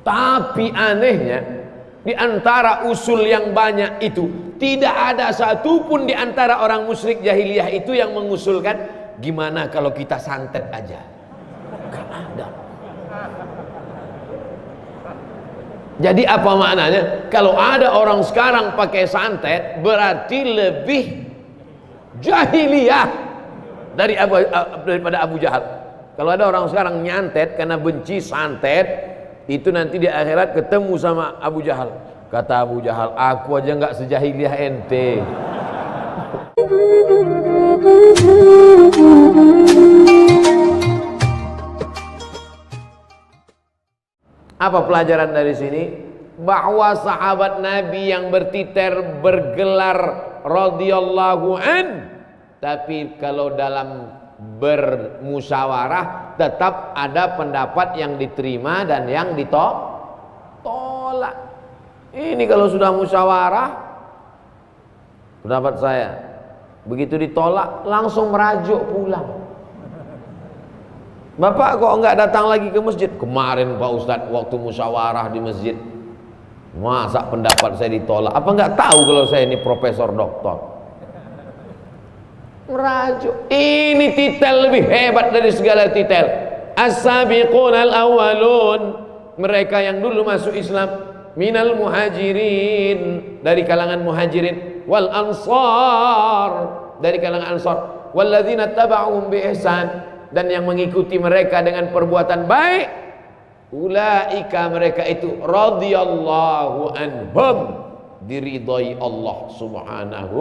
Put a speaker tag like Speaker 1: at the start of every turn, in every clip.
Speaker 1: Tapi anehnya, di antara usul yang banyak itu, tidak ada satupun di antara orang musyrik jahiliyah itu yang mengusulkan gimana kalau kita santet aja. Gak ada. Jadi apa maknanya? Kalau ada orang sekarang pakai santet, berarti lebih jahiliyah daripada Abu Jahal. Kalau ada orang sekarang nyantet karena benci santet, itu nanti di akhirat ketemu sama Abu Jahal. Kata Abu Jahal, aku aja nggak sejahiliyah ente. Apa pelajaran dari sini? Bahwa sahabat Nabi yang bertiter bergelar radhiyallahu an, tapi kalau dalam bermusyawarah tetap ada pendapat yang diterima dan yang ditolak. Ini kalau sudah musyawarah, pendapat saya begitu ditolak langsung merajuk pulang. Bapak kok enggak datang lagi ke masjid? Kemarin Pak Ustadz waktu musyawarah di masjid, masa pendapat saya ditolak? Apa enggak tahu kalau saya ini profesor doktor? Merajuk. Ini titel lebih hebat dari segala titel. As-sabiqun al-awwalun, mereka yang dulu masuk Islam, minal muhajirin, dari kalangan muhajirin, wal ansar, dari kalangan ansar, walladzina taba'uhum bi ihsan, dan yang mengikuti mereka dengan perbuatan baik, ulaika, mereka itu radhiyallahu anhum, diridhai Allah subhanahu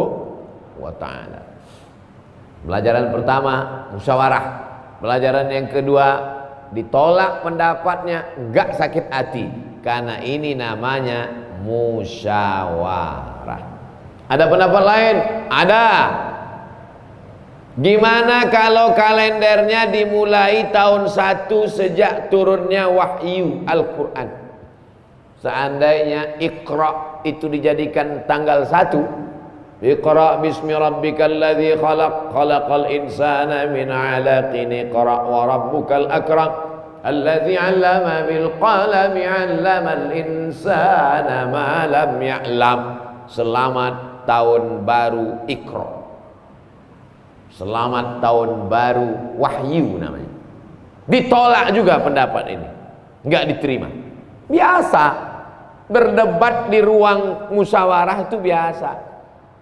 Speaker 1: wa ta'ala. Pelajaran pertama, musyawarah. Pelajaran yang kedua, ditolak pendapatnya, enggak sakit hati, karena ini namanya musyawarah. Ada pendapat lain? Ada. Gimana kalau kalendernya dimulai tahun 1 sejak turunnya wahyu Al-Quran? Seandainya Iqra itu dijadikan tanggal 1, Iqra bismi rabbikal ladzi khalaq, khalaqal insana min 'alaqin, iqra wa rabbukal akram, alladzi 'allama bil qalami 'allamal insana ma lam ya'lam. Selamat tahun baru Iqra, selamat tahun baru wahyu namanya. Ditolak juga pendapat ini, enggak diterima. Biasa berdebat di ruang musyawarah itu biasa.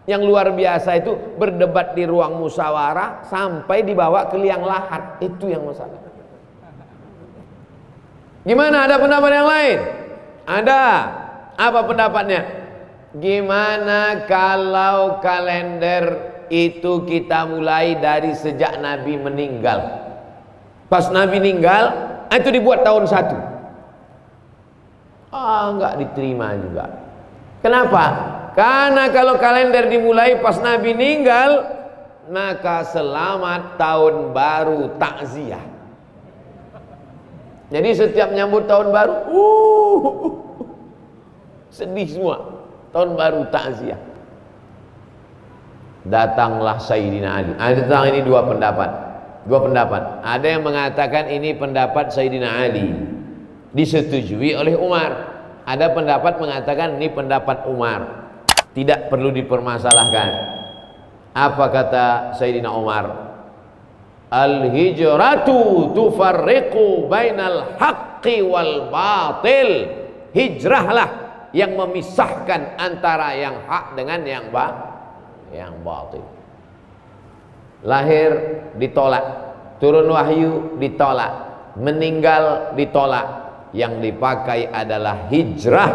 Speaker 1: Yang luar biasa itu berdebat di ruang musyawarah sampai dibawa ke liang lahat, itu yang masalah. Gimana, ada pendapat yang lain? Ada. Apa pendapatnya? Gimana kalau kalender itu kita mulai dari sejak Nabi meninggal? Pas Nabi meninggal, itu dibuat tahun 1. Enggak diterima juga. Kenapa? Karena kalau kalender dimulai pas Nabi meninggal, maka selamat tahun baru takziah. Jadi setiap nyambut tahun baru, sedih semua. Tahun baru takziah. Datanglah Sayyidina Ali. Tentang ini dua pendapat. Ada yang mengatakan ini pendapat Sayyidina Ali, disetujui oleh Umar. Ada pendapat mengatakan ini pendapat Umar, tidak perlu dipermasalahkan. Apa kata Sayyidina Umar? Al-hijratu tufarriqu bainal haqqi wal batil. Hijrahlah yang memisahkan antara yang hak dengan yang batil. Lahir ditolak, turun wahyu ditolak, meninggal ditolak. Yang dipakai adalah hijrah,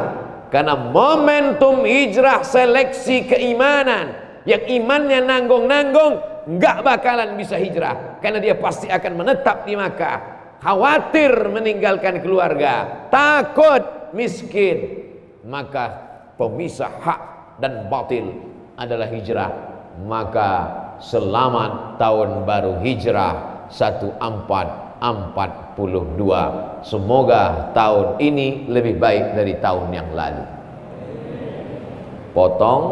Speaker 1: karena momentum hijrah seleksi keimanan. Yang imannya nanggung-nanggung nggak bakalan bisa hijrah, karena dia pasti akan menetap di Makkah, khawatir meninggalkan keluarga, takut miskin. Maka pemisah hak dan batil adalah hijrah. Maka selamat tahun baru hijrah 1442. Semoga tahun ini lebih baik dari tahun yang lalu. Potong,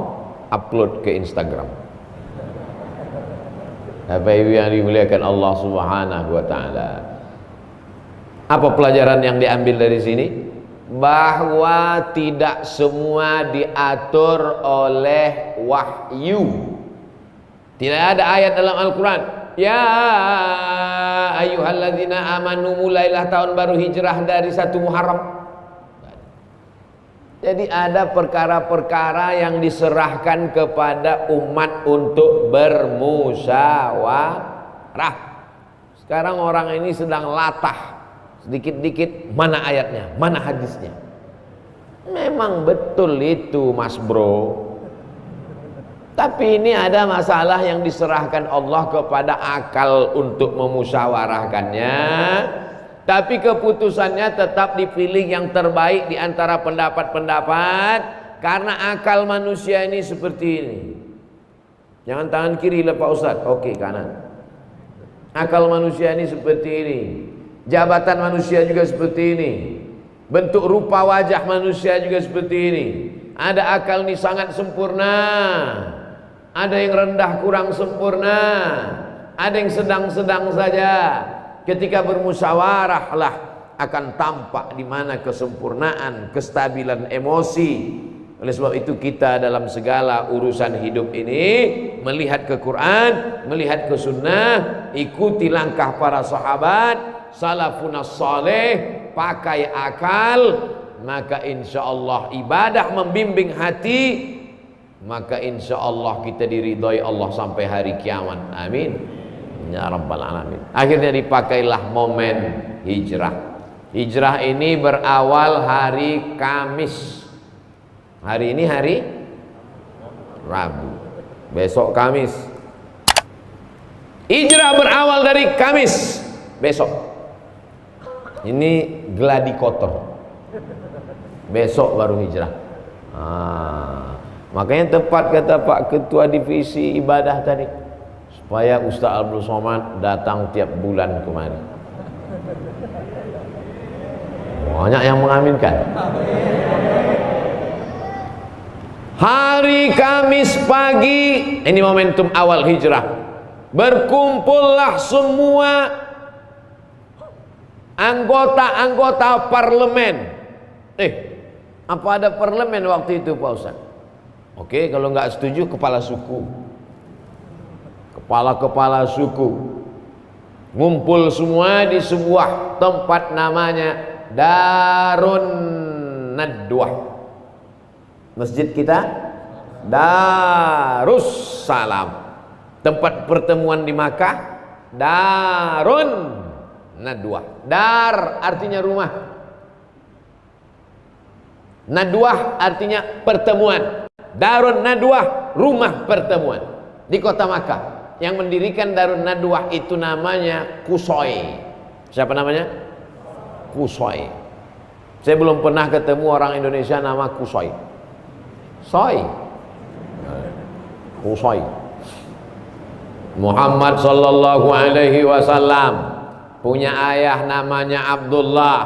Speaker 1: upload ke Instagram. Bapak Ibu yang dimuliakan Allah Subhanahu wa taala. Apa pelajaran yang diambil dari sini? bahwa tidak semua diatur oleh wahyu. Tidak ada ayat dalam Al-Quran, ya ayyuhalladzina amanu, mulailah tahun baru hijrah dari 1 Muharram. Jadi ada perkara-perkara yang diserahkan kepada umat untuk bermusyawarah. Sekarang orang ini sedang latah, sedikit-dikit mana ayatnya, mana hadisnya. Memang betul itu Mas Bro. Tapi ini ada masalah yang diserahkan Allah kepada akal untuk memusyawarahkannya. Tapi keputusannya tetap dipilih yang terbaik di antara pendapat-pendapat, karena akal manusia ini seperti ini. Jangan tangan kiri lah Pak Ustadz, oke kanan. Akal manusia ini seperti ini. Jabatan manusia juga seperti ini. Bentuk rupa wajah manusia juga seperti ini. Ada akal ini sangat sempurna, ada yang rendah kurang sempurna, ada yang sedang-sedang saja. Ketika bermusyawarah lah akan tampak di mana kesempurnaan, kestabilan emosi. Oleh sebab itu kita dalam segala urusan hidup ini melihat ke Quran, melihat ke sunnah, ikuti langkah para sahabat, salafun saleh, pakai akal, maka insya Allah ibadah membimbing hati, maka insya Allah kita diridhoi Allah sampai hari kiamat. Amin ya rabbal alamin. Akhirnya dipakailah momen hijrah. Hijrah ini berawal hari Kamis. Hari ini hari Rabu, besok Kamis. Hijrah berawal dari Kamis, besok. Ini gladi kotor, besok baru hijrah. Makanya tepat kata Pak Ketua Divisi Ibadah tadi, supaya Ustaz Abdul Somad datang tiap bulan kemari. Banyak yang mengaminkan. Hari Kamis pagi, ini momentum awal hijrah. Berkumpullah semua anggota-anggota parlemen. Apa ada parlemen waktu itu Pak Ustaz? Oke, kalau nggak setuju kepala suku. Kepala-kepala suku ngumpul semua di sebuah tempat namanya Darun Nadwah. Masjid kita Darussalam. Tempat pertemuan di Makkah Darun Nadwah. Dar artinya rumah, Nadwah artinya pertemuan. Darun Nadwah, rumah pertemuan di kota Makkah. Yang mendirikan Darun Nadwah itu namanya Qusay. Siapa namanya? Qusay. Saya belum pernah ketemu orang Indonesia nama Qusay. Qusay. Muhammad sallallahu alaihi wasallam punya ayah namanya Abdullah,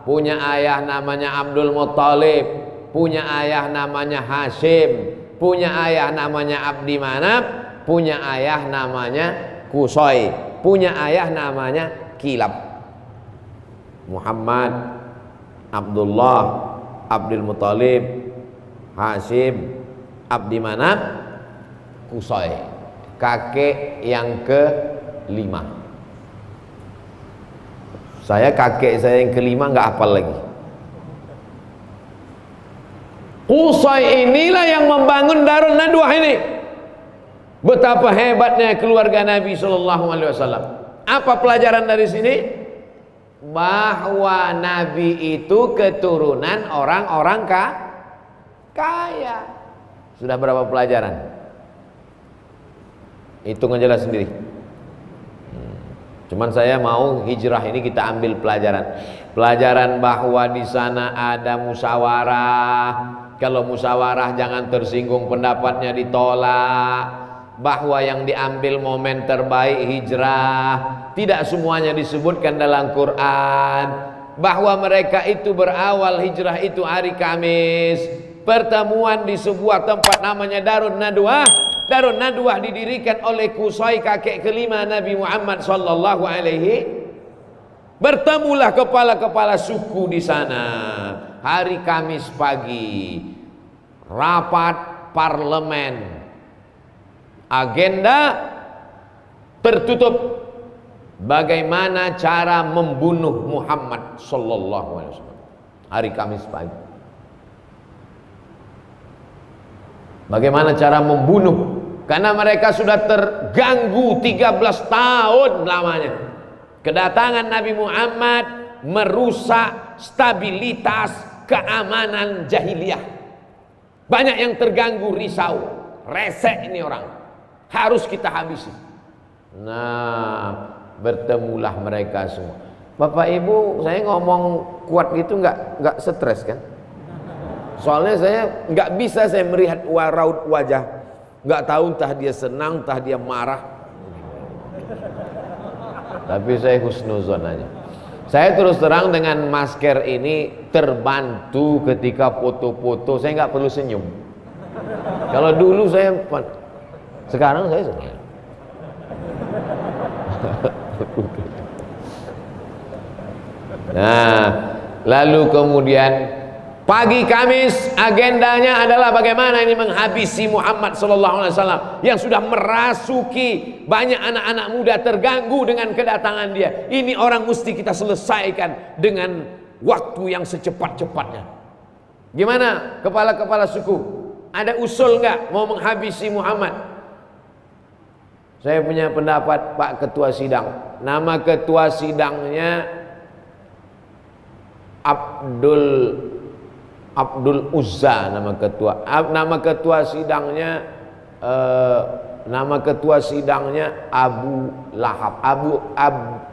Speaker 1: punya ayah namanya Abdul Muttalib, punya ayah namanya Hashim, punya ayah namanya Abdi Manaf, punya ayah namanya Qusay, punya ayah namanya Kilab. Muhammad, Abdullah, Abdul Muttalib, Hashim, Abdi Manaf, Qusay. Kakek yang ke-5. Kakek saya yang ke-5 nggak hafal lagi. Qusay inilah yang membangun Darun Nadwah ini. Betapa hebatnya keluarga Nabi Sallallahu Alaihi Wasallam. Apa pelajaran dari sini? Bahwa Nabi itu keturunan orang-orang kaya. Sudah berapa pelajaran? Hitung aja lah sendiri. Cuman saya mau hijrah ini kita ambil pelajaran. Pelajaran bahwa di sana ada musyawarah. Kalau musyawarah jangan tersinggung pendapatnya ditolak. Bahwa yang diambil momen terbaik hijrah. Tidak semuanya disebutkan dalam Quran. Bahwa mereka itu berawal hijrah itu hari Kamis. Pertemuan di sebuah tempat namanya Darun Nadwah. Darun Nadwah didirikan oleh Qusay, kakek ke-5 Nabi Muhammad sallallahu alaihi Bertemulah kepala-kepala suku di sana. Hari Kamis pagi, rapat parlemen. Agenda tertutup, bagaimana cara membunuh Muhammad sallallahu alaihi wasallam. Hari Kamis pagi. Bagaimana cara membunuh? Karena mereka sudah terganggu 13 tahun lamanya. Kedatangan Nabi Muhammad merusak stabilitas keamanan jahiliyah. Banyak yang terganggu, risau, resek ini orang. Harus kita habisi. Nah, bertemulah mereka semua. Bapak Ibu, saya ngomong kuat gitu nggak stres kan? Soalnya saya nggak bisa saya melihat raut wajah, nggak tahu entah dia senang, entah dia marah. Tapi saya husnuzon aja. Saya terus terang dengan masker ini terbantu ketika foto-foto. Saya nggak perlu senyum. Kalau dulu saya, sekarang saya senyum. Nah, lalu kemudian pagi Kamis agendanya adalah bagaimana ini menghabisi Muhammad sallallahu alaihi wasallam yang sudah merasuki banyak anak-anak muda terganggu dengan kedatangan dia. Ini orang mesti kita selesaikan dengan waktu yang secepat-cepatnya. Gimana kepala-kepala suku? Ada usul nggak mau menghabisi Muhammad? Saya punya pendapat Pak Ketua Sidang. Nama Ketua Sidangnya Abdul Uzza, nama ketua sidangnya nama ketua sidangnya Abu Lahab,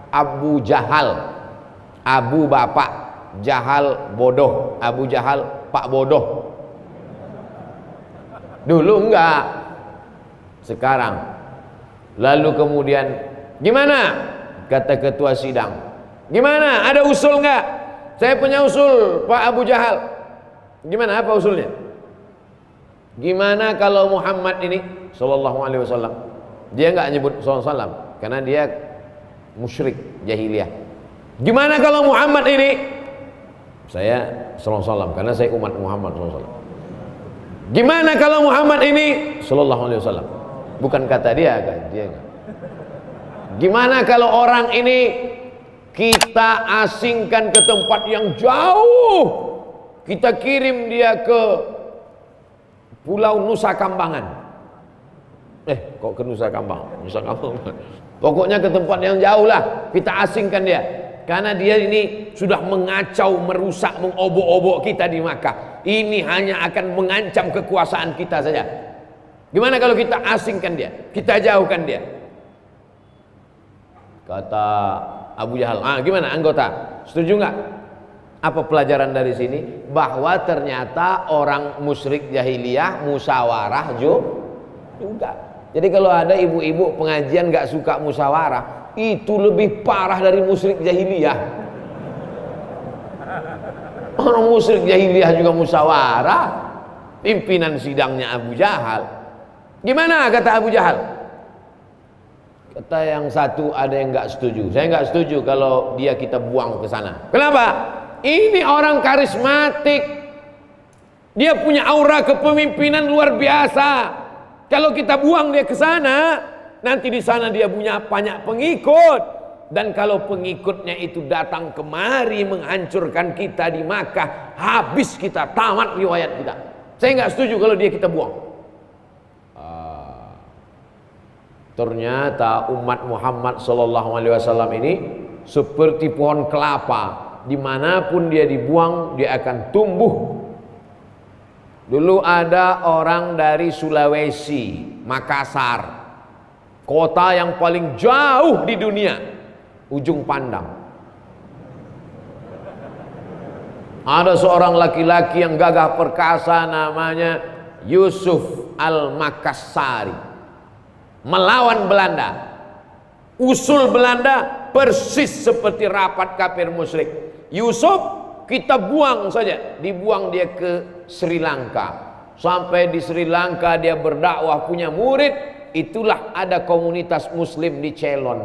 Speaker 1: Abu Jahal, Abu bapak, Jahal bodoh, Abu Jahal pak bodoh. Dulu enggak, sekarang. Lalu kemudian gimana kata ketua sidang? Gimana, ada usul enggak? Saya punya usul Pak Abu Jahal. Gimana, apa usulnya? Gimana kalau Muhammad ini sallallahu alaihi wasallam, dia enggak nyebut sallallahu alaihi wasallam karena dia musyrik jahiliyah. Gimana kalau Muhammad ini, saya sallallahu alaihi wasallam karena saya umat Muhammad sallallahu alaihi wasallam. Gimana kalau Muhammad ini sallallahu alaihi wasallam? Bukan kata dia kan, dia enggak. Gimana kalau orang ini kita asingkan ke tempat yang jauh, kita kirim dia ke Pulau Nusa Kambangan. Kok ke Nusa Kambangan? Nusa Kambangan. Pokoknya ke tempat yang jauh lah, kita asingkan dia. Karena dia ini sudah mengacau, merusak, mengobok-obok kita di Makkah. Ini hanya akan mengancam kekuasaan kita saja. Gimana kalau kita asingkan dia, kita jauhkan dia? Kata Abu Jahal, gimana anggota? Setuju nggak? Apa pelajaran dari sini? Bahwa ternyata orang musyrik jahiliyah musyawarah juga. Jadi kalau ada ibu-ibu pengajian nggak suka musyawarah, itu lebih parah dari musyrik jahiliyah. Orang musyrik jahiliyah juga musyawarah. Pimpinan sidangnya Abu Jahal. Gimana kata Abu Jahal? Kata yang satu ada yang nggak setuju. Saya nggak setuju kalau dia kita buang ke sana. Kenapa? Ini orang karismatik. Dia punya aura kepemimpinan luar biasa. Kalau kita buang dia ke sana, nanti di sana dia punya banyak pengikut. Dan kalau pengikutnya itu datang kemari menghancurkan kita di Makkah, habis kita, tamat riwayat kita. Saya nggak setuju kalau dia kita buang. Ternyata umat Muhammad sallallahu alaihi wasallam ini seperti pohon kelapa, dimanapun dia dibuang dia akan tumbuh. Dulu ada orang dari Sulawesi, Makassar, kota yang paling jauh di dunia, ujung pandang. Ada seorang laki-laki yang gagah perkasa namanya Yusuf Al-Makassari, melawan Belanda. Usul Belanda persis seperti rapat kafir musyrik. Yusuf kita buang saja, dibuang dia ke Sri Lanka. Sampai di Sri Lanka dia berdakwah, punya murid. Itulah ada komunitas muslim di Ceylon.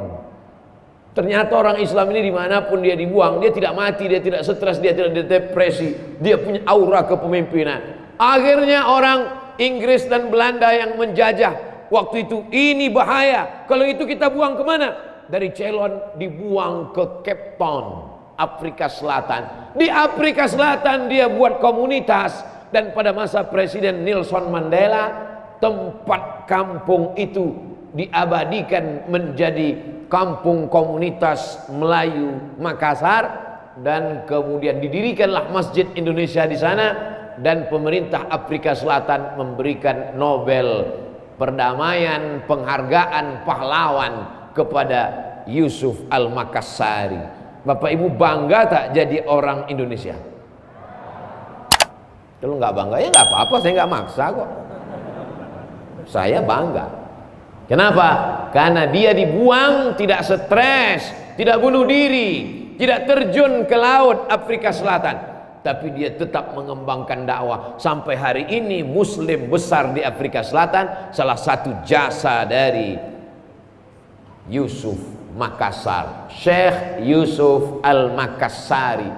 Speaker 1: Ternyata orang Islam ini dimanapun dia dibuang, dia tidak mati, dia tidak stres, dia tidak depresi, dia punya aura kepemimpinan. Akhirnya orang Inggris dan Belanda yang menjajah waktu itu, ini bahaya, kalau itu kita buang kemana? Dari Ceylon dibuang ke Cape Town, Afrika Selatan. Di Afrika Selatan dia buat komunitas, dan pada masa Presiden Nelson Mandela, tempat kampung itu diabadikan menjadi kampung komunitas Melayu Makassar, dan kemudian didirikanlah Masjid Indonesia di sana, dan pemerintah Afrika Selatan memberikan Nobel perdamaian, penghargaan pahlawan kepada Yusuf Al-Makassari. Bapak Ibu bangga tak jadi orang Indonesia? Kalau nggak bangga ya nggak apa-apa, saya nggak maksa kok. Saya bangga. Kenapa? Karena dia dibuang, tidak stres, tidak bunuh diri, tidak terjun ke laut Afrika Selatan, tapi dia tetap mengembangkan dakwah. Sampai hari ini Muslim besar di Afrika Selatan, salah satu jasa dari Yusuf Makassar, Syekh Yusuf Al-Makassari,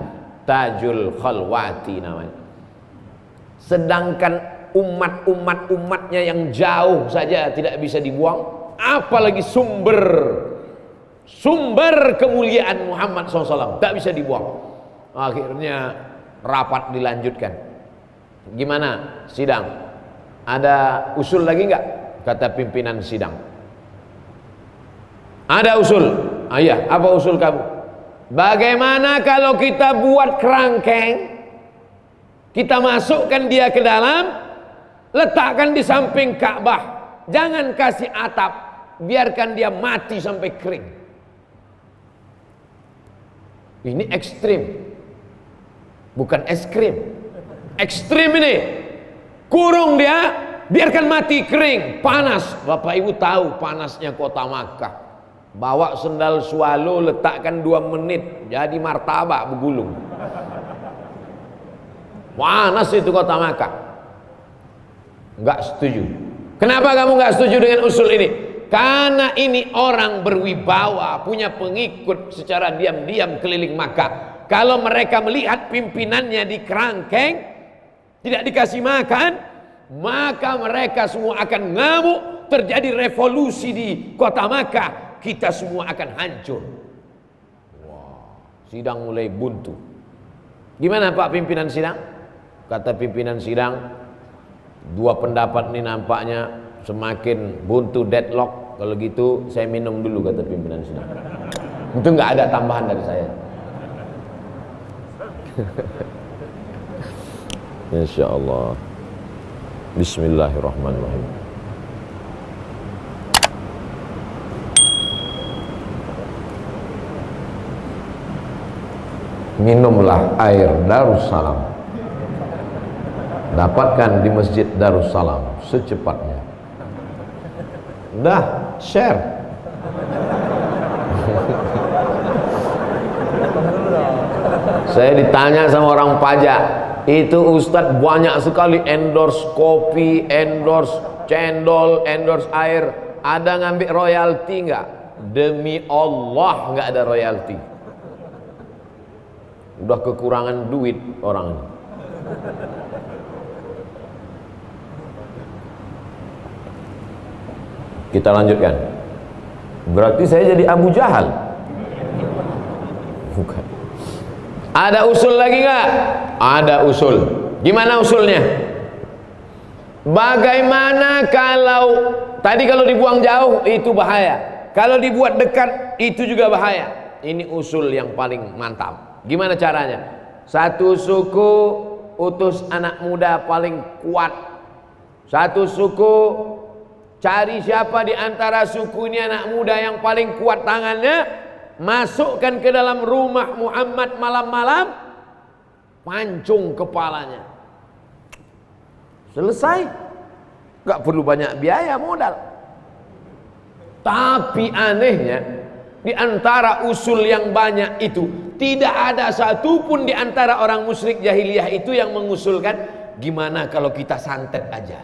Speaker 1: Tajul Khalwati namanya. Sedangkan umatnya yang jauh saja tidak bisa dibuang, apalagi sumber kemuliaan Muhammad SAW tak bisa dibuang. Akhirnya rapat dilanjutkan. Gimana sidang? Ada usul lagi nggak? Kata pimpinan sidang. Ada usul. Iya, apa usul kamu? Bagaimana kalau kita buat kerangkeng, kita masukkan dia ke dalam, letakkan di samping Ka'bah, jangan kasih atap, biarkan dia mati sampai kering. Ini ekstrim, bukan es krim. Ekstrim ini, kurung dia, biarkan mati kering, panas. Bapak Ibu tahu panasnya kota Makkah. Bawa sendal swallow, letakkan 2 menit, jadi martabak bergulung. Panas itu kota Makkah. Enggak setuju. Kenapa kamu enggak setuju dengan usul ini? Karena ini orang berwibawa, punya pengikut secara diam-diam keliling Makkah. Kalau mereka melihat pimpinannya di kerangkeng, tidak dikasih makan, maka mereka semua akan ngamuk, terjadi revolusi di kota Makkah, kita semua akan hancur. Wah, sidang mulai buntu. Gimana Pak pimpinan sidang? Kata pimpinan sidang, 2 pendapat ini nampaknya semakin buntu, deadlock. Kalau gitu saya minum dulu, kata pimpinan sidang. Itu nggak ada tambahan dari saya. Insya Allah. Bismillahirrahmanirrahim. Minumlah air Darussalam, dapatkan di Masjid Darussalam secepatnya. Udah, share. Saya ditanya sama orang pajak, itu Ustadz banyak sekali endorse kopi, endorse cendol, endorse air, ada ngambil royalti nggak? Demi Allah nggak ada royalti. Udah kekurangan duit orang ini. Kita lanjutkan. Berarti saya jadi Abu Jahal? Bukan. Ada usul lagi nggak? Ada usul. Gimana usulnya? Bagaimana kalau tadi kalau dibuang jauh itu bahaya, kalau dibuat dekat itu juga bahaya. Ini usul yang paling mantap. Gimana caranya? Satu suku utus anak muda paling kuat. Satu suku cari siapa di antara suku ini anak muda yang paling kuat tangannya, masukkan ke dalam rumah Muhammad malam-malam, pancung kepalanya. Selesai. Gak perlu banyak biaya modal. Tapi anehnya, di antara usul yang banyak itu, tidak ada satupun di antara orang musyrik jahiliyah itu yang mengusulkan gimana kalau kita santet aja.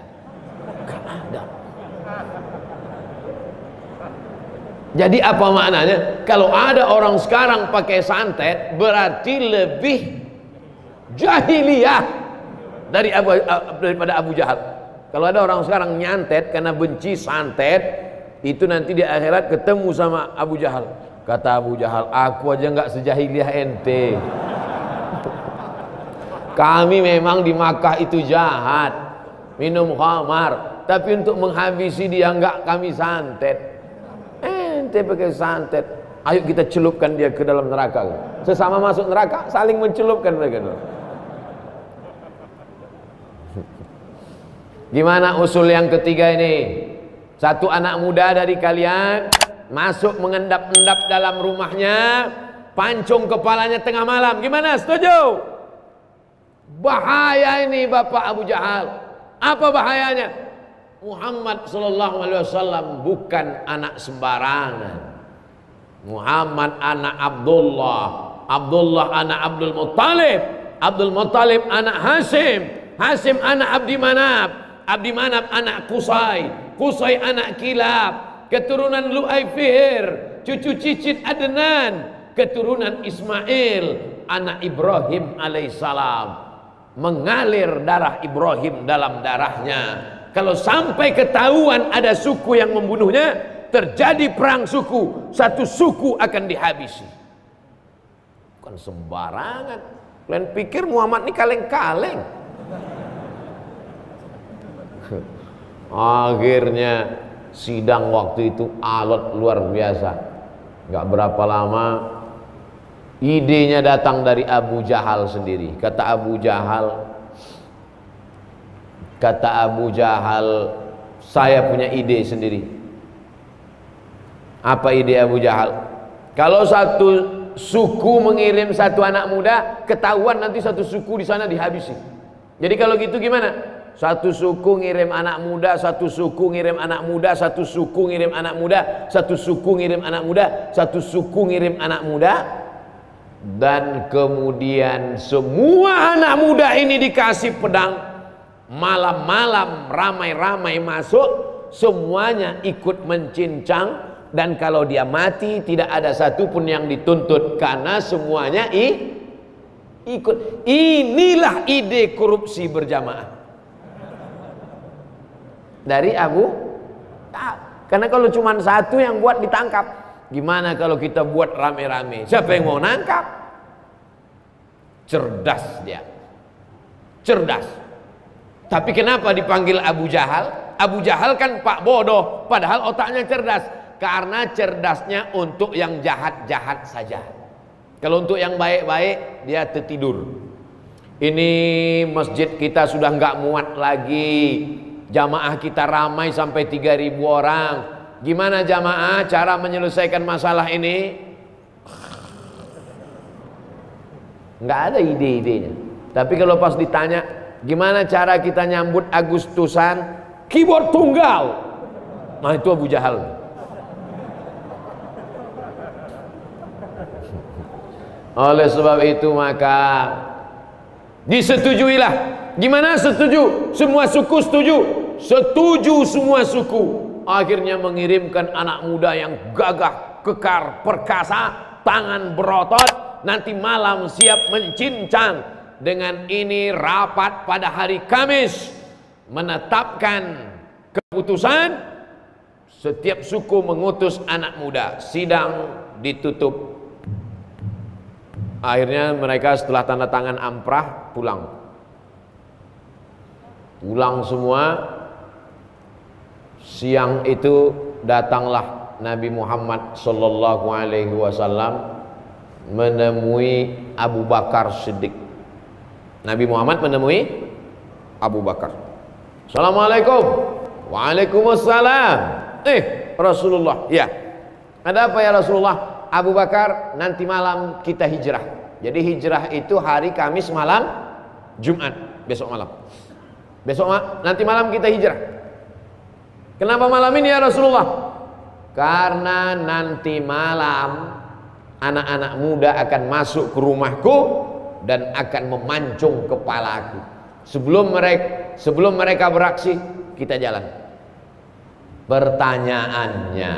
Speaker 1: Gak ada. Jadi apa maknanya? Kalau ada orang sekarang pakai santet, berarti lebih jahiliyah daripada Abu Jahal. Kalau ada orang sekarang nyantet karena benci santet, itu nanti di akhirat ketemu sama Abu Jahal. Kata Abu Jahal, aku aja nggak sejahiliyah ente. Kami memang di Makkah itu jahat, minum khamar, tapi untuk menghabisi dia nggak kami santet. Ente pakai santet, ayo kita celupkan dia ke dalam neraka. Sesama masuk neraka saling mencelupkan mereka. Gimana usul yang ketiga ini? Satu anak muda dari kalian masuk mengendap-endap dalam rumahnya, pancung kepalanya tengah malam. Gimana? Setuju? Bahaya ini Bapak Abu Jahal. Apa bahayanya? Muhammad sallallahu alaihi wasallam bukan anak sembarangan. Muhammad anak Abdullah, Abdullah anak Abdul Muttalib, Abdul Muttalib anak Hashim, Hashim anak Abdi Manaf, Abdi Manaf anak Qusay, Qusay anak Kilab, keturunan Lu'ay Fihr, cucu cicit Adnan, keturunan Ismail anak Ibrahim alaihissalam. Mengalir darah Ibrahim dalam darahnya. Kalau sampai ketahuan ada suku yang membunuhnya, terjadi perang suku, satu suku akan dihabisi. Bukan sembarangan. Kalian pikir Muhammad ini kaleng-kaleng? Akhirnya sidang waktu itu alot luar biasa. Gak berapa lama idenya datang dari Abu Jahal sendiri. Kata Abu Jahal, saya punya ide sendiri. Apa ide Abu Jahal? Kalau satu suku mengirim satu anak muda, ketahuan nanti satu suku di sana dihabisi. Jadi kalau gitu gimana? Satu suku ngirim anak muda, satu suku ngirim anak muda, satu suku ngirim anak muda, satu suku ngirim anak muda, satu suku ngirim anak muda. Dan kemudian semua anak muda ini dikasih pedang. Malam-malam ramai-ramai masuk, semuanya ikut mencincang. Dan kalau dia mati tidak ada satupun yang dituntut, karena semuanya ikut. Inilah ide korupsi berjamaah dari Abu. Karena kalau cuma satu yang buat ditangkap, gimana kalau kita buat rame-rame? Siapa yang mau nangkap? Cerdas dia, cerdas. Tapi kenapa dipanggil Abu Jahal? Abu Jahal kan pak bodoh, padahal otaknya cerdas. Karena cerdasnya untuk yang jahat-jahat saja. Kalau untuk yang baik-baik dia tertidur. Ini masjid kita sudah nggak muat lagi. Jamaah kita ramai sampai 3.000 orang. Gimana jamaah cara menyelesaikan masalah ini? Nggak ada ide-idenya. Tapi kalau pas ditanya, gimana cara kita nyambut Agustusan? Keyboard tunggal. Nah itu Abu Jahal. Oleh sebab itu maka disetujuilah. Gimana setuju? Semua suku setuju. Setuju semua suku. Akhirnya mengirimkan anak muda yang gagah, kekar, perkasa, tangan berotot, nanti malam siap mencincang. Dengan ini rapat pada hari Kamis menetapkan keputusan, setiap suku mengutus anak muda. Sidang ditutup. Akhirnya mereka setelah tanda tangan amprah pulang. Pulang semua. Siang itu datanglah Nabi Muhammad sallallahu alaihi wasallam menemui Abu Bakar Siddiq. Nabi Muhammad menemui Abu Bakar. Assalamualaikum. Waalaikumsalam. Rasulullah. Ya. Ada apa ya Rasulullah? Abu Bakar, nanti malam kita hijrah. Jadi hijrah itu hari Kamis malam, Jumat besok malam. Nanti malam kita hijrah. Kenapa malam ini ya Rasulullah? Karena nanti malam anak-anak muda akan masuk ke rumahku dan akan memancung kepalaku. Sebelum mereka beraksi, kita jalan. Pertanyaannya,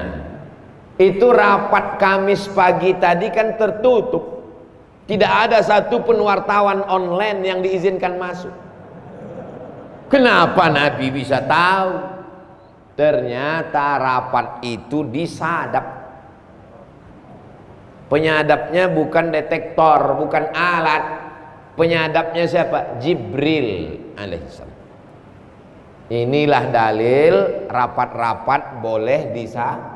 Speaker 1: Itu rapat Kamis pagi tadi kan tertutup. Tidak ada satupun wartawan online yang diizinkan masuk. Kenapa Nabi bisa tahu? Ternyata rapat itu disadap. Penyadapnya bukan detektor, bukan alat. Penyadapnya siapa? Jibril alaihissalam. Inilah dalil rapat-rapat boleh disadap.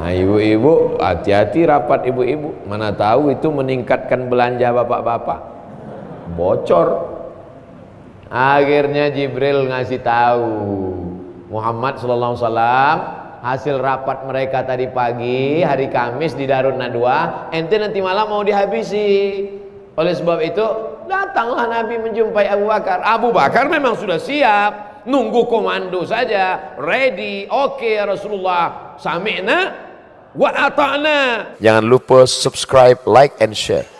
Speaker 1: Nah, ibu-ibu hati-hati rapat ibu-ibu, mana tahu itu meningkatkan belanja bapak-bapak, bocor. Akhirnya Jibril ngasih tahu Muhammad sallallahu alaihi wasallam hasil rapat mereka tadi pagi hari Kamis di Darun Nadwa, ente nanti malam mau dihabisi. Oleh sebab itu datanglah Nabi menjumpai Abu Bakar. Abu Bakar memang sudah siap, nunggu komando saja, ready. Oke ya Rasulullah, sami'na wa ata'na.
Speaker 2: Jangan lupa subscribe, like, and share.